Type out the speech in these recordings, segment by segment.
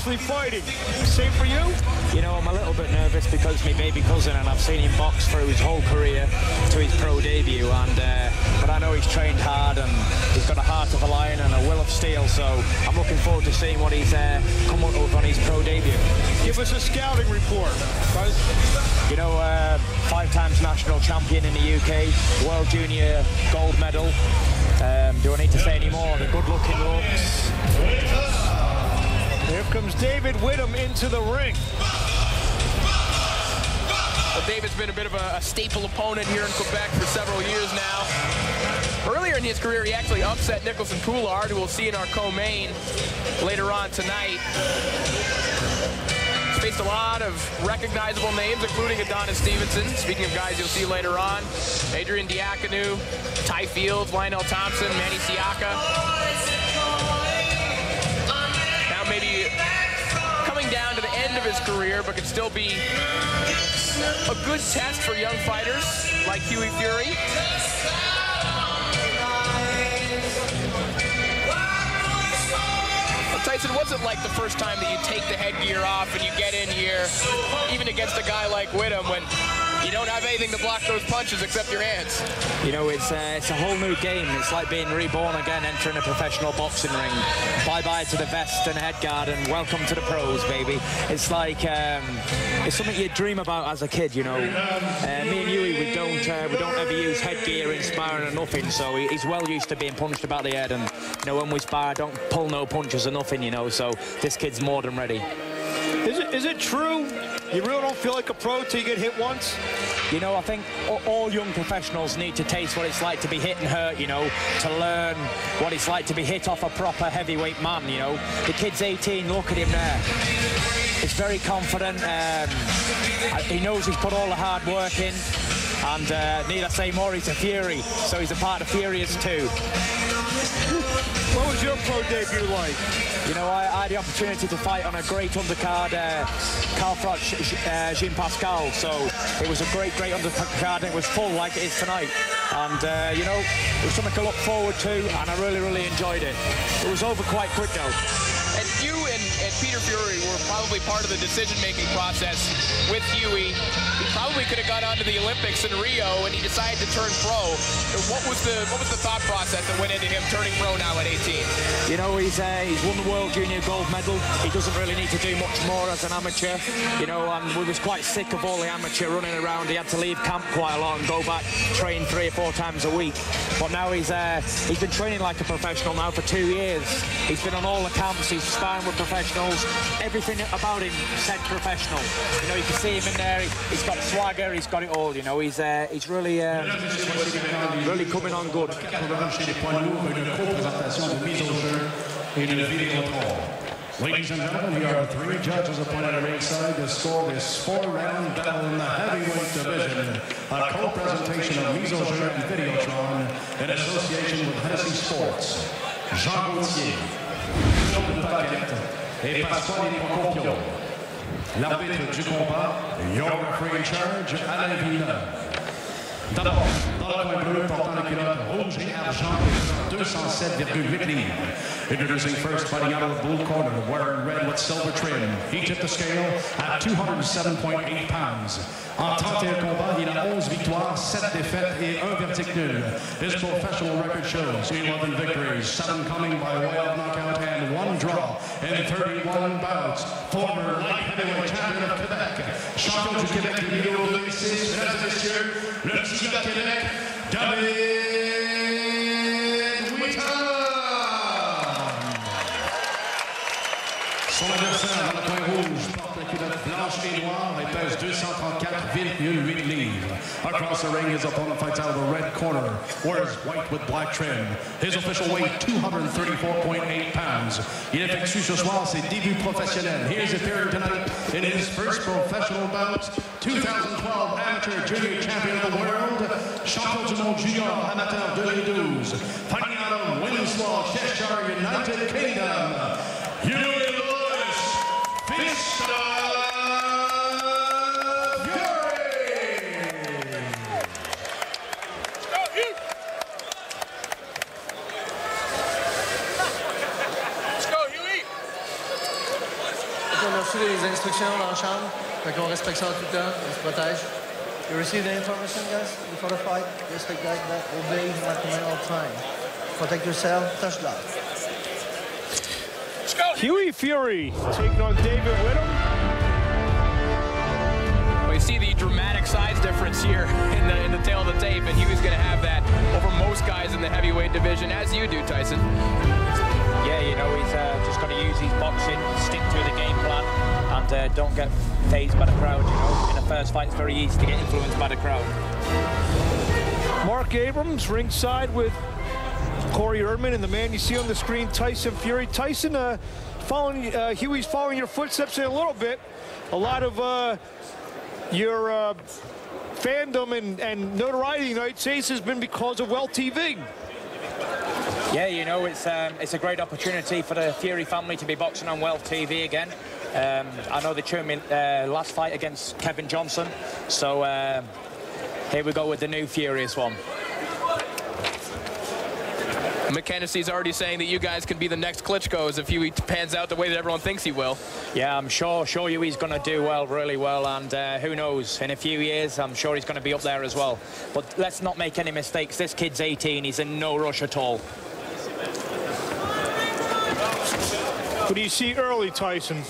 actually fighting. Same for you? You know, I'm a little bit nervous because my baby cousin, and I've seen him box through his whole career to his pro debut, and but I know he's trained hard and he's got a heart of a lion and a will of steel, so I'm looking forward to seeing what he's come up with on his pro debut. Give us a scouting report. You know, 5 times national champion in the UK, World Junior gold medal. Do I need to say any more? The good-looking looks. Here comes David Whittom into the ring. Well, David's been a bit of a staple opponent here in Quebec for several years now. Earlier in his career, he actually upset Nicholson Poulard, who we'll see in our co-main later on tonight. He's faced a lot of recognizable names, including Adonis Stevenson. Speaking of guys you'll see later on, Adrian Diakonu, Ty Fields, Lionel Thompson, Manny Siaka. Now maybe coming down to the end of his career, but could still be a good test for young fighters like Hughie Fury. Tyson, what's it like the first time that you take the headgear off and you get in here, even against a guy like Whittom, when you don't have anything to block those punches except your hands? You know, it's a whole new game. It's like being reborn again, entering a professional boxing ring. Bye-bye to the vest and headguard and welcome to the pros, baby. It's like, it's something you dream about as a kid, you know. Me and Hughie, we don't ever use headgear in sparring or nothing, so he's well used to being punched about the head, and, you know, when we spar, I don't pull no punches or nothing, you know, so this kid's more than ready. Is it true you really don't feel like a pro till you get hit once? You know, I think all young professionals need to taste what it's like to be hit and hurt, you know, to learn what it's like to be hit off a proper heavyweight man, you know. The kid's 18, look at him there. He's very confident. He knows he's put all the hard work in. And need I say more, he's a Fury, so he's a part of Furious too. What was your pro debut like? You know, I had the opportunity to fight on a great undercard, Carl Froch, Jean Pascal, so it was a great undercard, and it was full like it is tonight. And, you know, it was something to look forward to, and I really enjoyed it. It was over quite quick, though. And you and Peter Fury were probably part of the decision-making process with Hughie. He probably could have got onto the Olympics in Rio, and he decided to turn pro. What was the thought process that went into him turning pro now at 18? You know, he's won the World Junior gold medal. He doesn't really need to do much more as an amateur. You know, and we was quite sick of all the amateur running around. He had to leave camp quite a lot and go back, train 3 or 4 times a week. But now he's been training like a professional now for 2 years. He's been on all the camps. He's sparring with professionals. Everything about him said professional. You know, you can see him in there. He's got swagger. He's got it all. You know, he's really coming on good. Ladies and gentlemen, here are 3 judges appointed at ringside to score this 4-round battle in the heavyweight division. A co-presentation of Misogeur and Videotron in association with Hennessy Sports. Jean Gauthier, Claude Paquette et Pasquale Procopio. L'arbitre du combat, your referee in charge, Alain Villeneuve. D'abord, dans le coin bleu, portant le culotte rouge et argent, 207,8 livres. Introducing first, fighting out of the blue corner, wearing red with silver trim. He tipped the scale at 207.8 pounds. En 31 combats, il a 11 victoires, 7 défaites et 1 verdict nul. His professional record shows 11 victories, 7 coming by way of knockout and 1 draw in 31 bouts. Former light heavyweight champion of Quebec, champion du Québec du numéro 2006, mesdames et messieurs, le petit gars de Québec, David Whittom. Son adversaire dans le coin rouge porte la culotte blanche et noire et pèse 234,8 livres. Across the ring, his opponent fights out of the red corner, wears white with black trim. His official weight, 234.8 pounds. Il effectue ce soir ses débuts professionnels. He is appearing tonight in his first professional bout, 2012 amateur junior champion of the world, champion du monde junior amateur 2012, fighting out of Windsor, Cheshire, United Kingdom. on a reçu des instructions dans la chambre. Fait qu'on respecte ça tout le temps. On se protège. You receive the information, guys, before the fight. Respect that. Obey my command all the time. Protect yourself. Touch that. Hughie Fury taking on David Whittom. Well, you see the dramatic size difference here in the tail of the tape, and Hughie's going to have that over most guys in the heavyweight division, as you do, Tyson. Yeah, you know, he's just going to use his boxing, stick to the game plan, and don't get phased by the crowd, you know. In the first fight, it's very easy to get influenced by the crowd. Mark Abrams ringside with Corey Erdman, and the man you see on the screen, Tyson Fury. Tyson, Hughie's following your footsteps in a little bit. A lot of your fandom and notoriety in the United States has been because of Well TV. Yeah, you know, it's a great opportunity for the Fury family to be boxing on Well TV again. I know they tuned me last fight against Kevin Johnson, so here we go with the new Furious one. McKennesty's already saying that you guys can be the next Klitschko's if Hughie pans out the way that everyone thinks he will. Yeah, I'm sure Hughie's going to do well, really well, and who knows, in a few years, I'm sure he's going to be up there as well. But let's not make any mistakes. This kid's 18. He's in no rush at all. What do you see early, Tyson?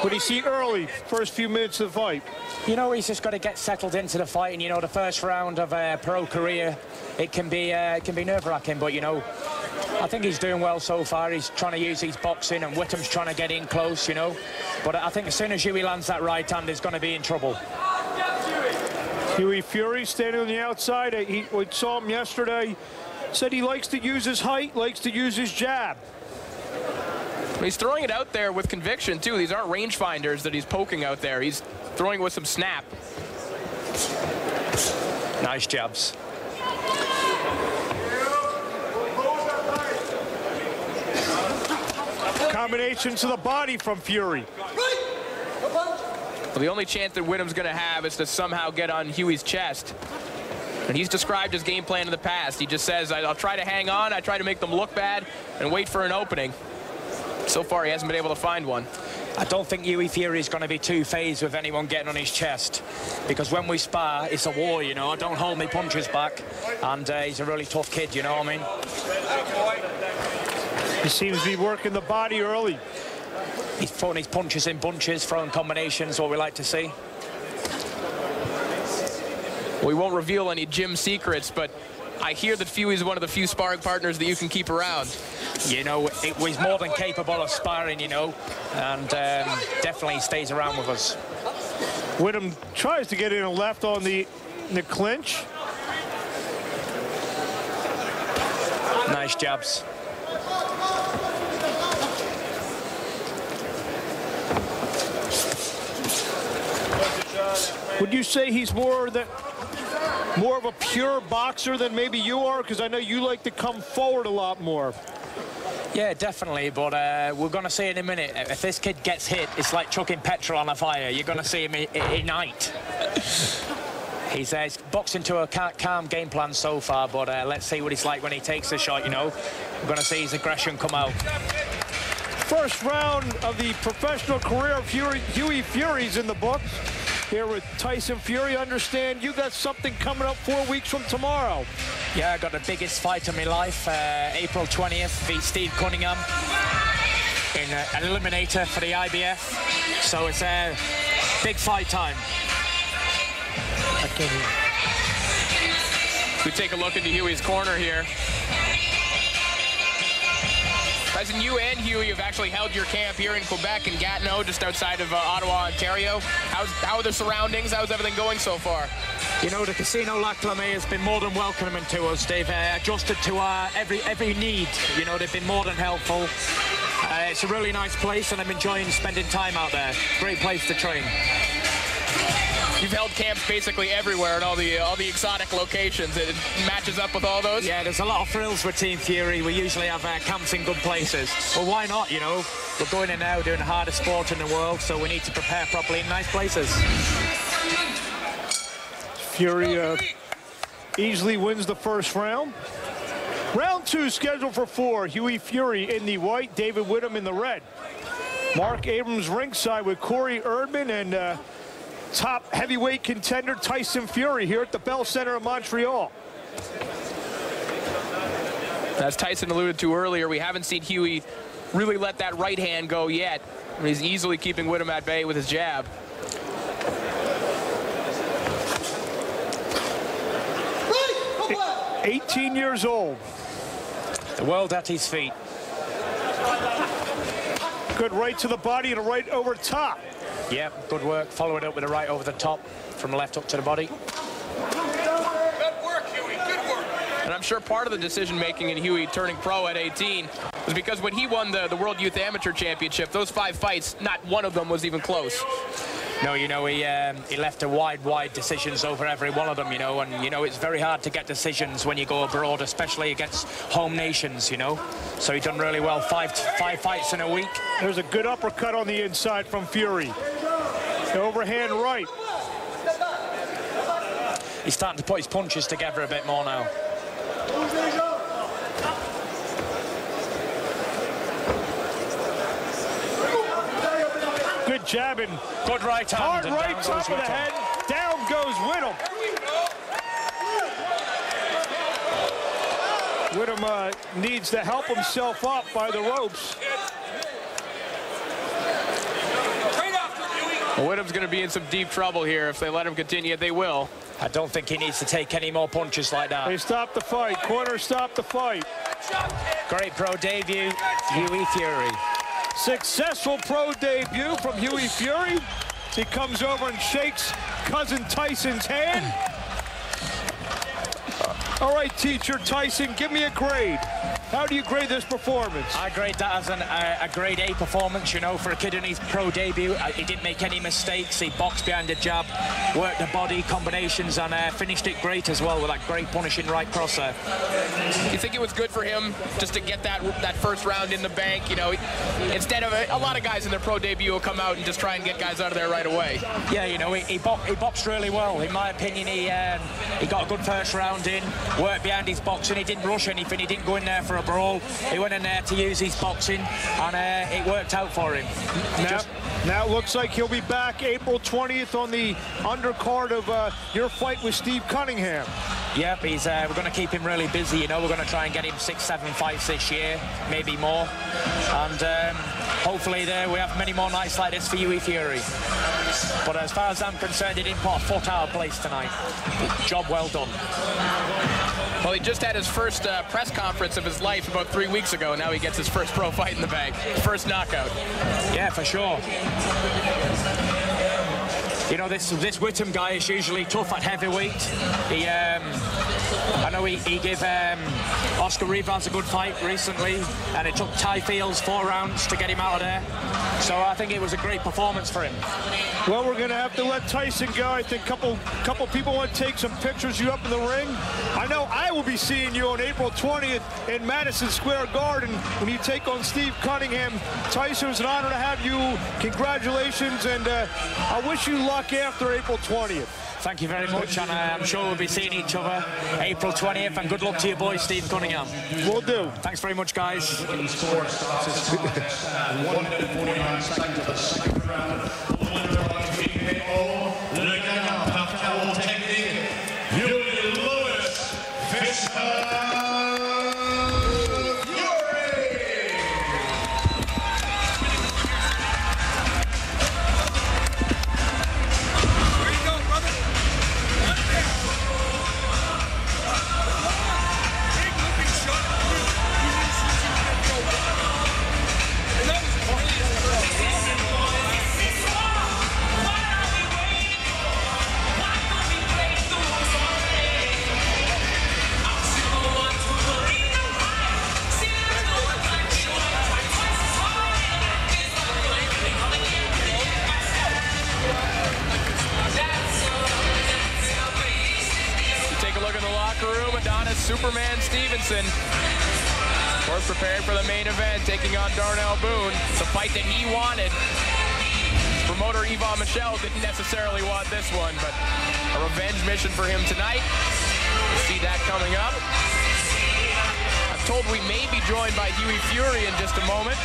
What do you see early, first few minutes of the fight? You know, he's just got to get settled into the fight, and you know, the first round of a pro career, it can be nerve-wracking, but you know, I think he's doing well so far. He's trying to use his boxing, and Whittom's trying to get in close, you know. But I think as soon as Hughie lands that right hand, he's going to be in trouble. Hughie Fury standing on the outside. We saw him yesterday. Said he likes to use his height, likes to use his jab. He's throwing it out there with conviction, too. These aren't rangefinders that he's poking out there. He's throwing with some snap. Nice jabs. Combination to the body from Fury. Well, the only chance that Whittom's going to have is to somehow get on Hughie's chest. And he's described his game plan in the past. He just says, I'll try to hang on, I try to make them look bad, and wait for an opening. So far, he hasn't been able to find one. I don't think Hughie Fury is going to be too phased with anyone getting on his chest, because when we spar, it's a war, you know. I don't hold my punches back, and he's a really tough kid, you know what I mean? He seems to be working the body early. He's throwing his punches in bunches, throwing combinations, what we like to see. We won't reveal any gym secrets, but I hear that Hughie's one of the few sparring partners that you can keep around. You know, he's more than capable of sparring, you know, and definitely stays around with us. Whittom tries to get in a left on the clinch. Nice jabs. Would you say he's more of a pure boxer than maybe you are? Because I know you like to come forward a lot more. Yeah, definitely, but we're going to see in a minute. If this kid gets hit, it's like chucking petrol on a fire. You're going to see him ignite. He's boxing to a calm game plan so far, but let's see what he's like when he takes the shot, you know. We're going to see his aggression come out. First round of the professional career of Hughie Fury's in the books. Here with Tyson Fury. Understand you got something coming up 4 weeks from tomorrow. Yeah, I got the biggest fight of my life. April 20th, beat Steve Cunningham in an eliminator for the IBF. So it's a big fight time. We take a look into Hughie's corner here. Tyson, you and Hughie have actually held your camp here in Quebec and Gatineau, just outside of Ottawa, Ontario. How are the surroundings? How's everything going so far? You know, the Casino La Clamée has been more than welcoming to us. They've adjusted to our every need. You know, they've been more than helpful. It's a really nice place, and I'm enjoying spending time out there. Great place to train. You've held camps basically everywhere in all the exotic locations. It matches up with all those? Yeah, there's a lot of thrills with Team Fury. We usually have camps in good places. Well, why not, you know? We're going in now doing the hardest sport in the world, so we need to prepare properly in nice places. Fury easily wins the first round. Round 2 scheduled for 4. Hughie Fury in the white, David Whittom in the red. Mark Abrams ringside with Corey Erdman and top heavyweight contender Tyson Fury here at the Bell Center in Montreal. As Tyson alluded to earlier, we haven't seen Hughie really let that right hand go yet. He's easily keeping Whittom at bay with his jab. Right, 18 years old. The world at his feet. Good right to the body and a right over top. Yep, good work. Follow it up with a right over the top from left up to the body. And I'm sure part of the decision-making in Hughie turning pro at 18 was because when he won the World Youth Amateur Championship, those 5 fights, not one of them was even close. No, you know, he left a wide decisions over every one of them, you know, and, you know, it's very hard to get decisions when you go abroad, especially against home nations, you know. So he done really well, five fights in a week. There's a good uppercut on the inside from Fury. The overhand right. He's starting to put his punches together a bit more now. Good jabbing. Good right hand. Hard right, top of the head. Down goes Whittom. Whittom needs to help himself up by the ropes. Well, Whittom's going to be in some deep trouble here. If they let him continue, they will. I don't think he needs to take any more punches like that. They stopped the fight. Corner stopped the fight. Great pro debut, Hughie Fury. Successful pro debut from Hughie Fury. He comes over and shakes cousin Tyson's hand. All right, teacher Tyson, give me a grade. How do you grade this performance? I grade that as a grade A performance, you know, for a kid in his pro debut. He didn't make any mistakes. He boxed behind the jab, worked the body combinations, and finished it great as well with that great punishing right crosser. You think it was good for him just to get that first round in the bank? You know, instead of a lot of guys in their pro debut will come out and just try and get guys out of there right away. Yeah, you know, he boxed really well. In my opinion, he got a good first round in, worked behind his boxing. He didn't rush anything. He didn't go in there for a brawl. He went in there to use his boxing, and it worked out for him. Now it looks like he'll be back April 20th on the undercard of your fight with Steve Cunningham. Yep, we're going to keep him really busy, you know. We're going to try and get him 6-7 fights this year, maybe more. And hopefully we have many more nights like this for Hughie Fury. But as far as I'm concerned, he didn't put a foot out of place tonight. Job well done. Well, he just had his first press conference of his life about 3 weeks ago. Now he gets his first pro fight in the bag. First knockout. Yeah, for sure. You know, this Whittom guy is usually tough at heavyweight. I know he gave Oscar Rivas a good fight recently, and it took Ty Fields 4 rounds to get him out of there. So I think it was a great performance for him. Well, we're going to have to let Tyson go. I think couple people want to take some pictures of you up in the ring. I know I will be seeing you on April 20th in Madison Square Garden when you take on Steve Cunningham. Tyson, it's an honor to have you. Congratulations, and I wish you luck after April 20th. Thank you very much, and I'm sure we'll be seeing each other April 20th, and good luck to your boy, Steve Cunningham. Will do. Thanks very much, guys. Score stops his contest at 1 minute 49 seconds of the second round. The winner by TKO, le gagnant par KO technique, Hughie Lewis Fisher. Superman Stevenson, of course, preparing for the main event, taking on Darnell Boone. It's a fight that he wanted. Promoter Yvon Michel didn't necessarily want this one, but a revenge mission for him tonight. We'll see that coming up. I'm told we may be joined by Hughie Fury in just a moment.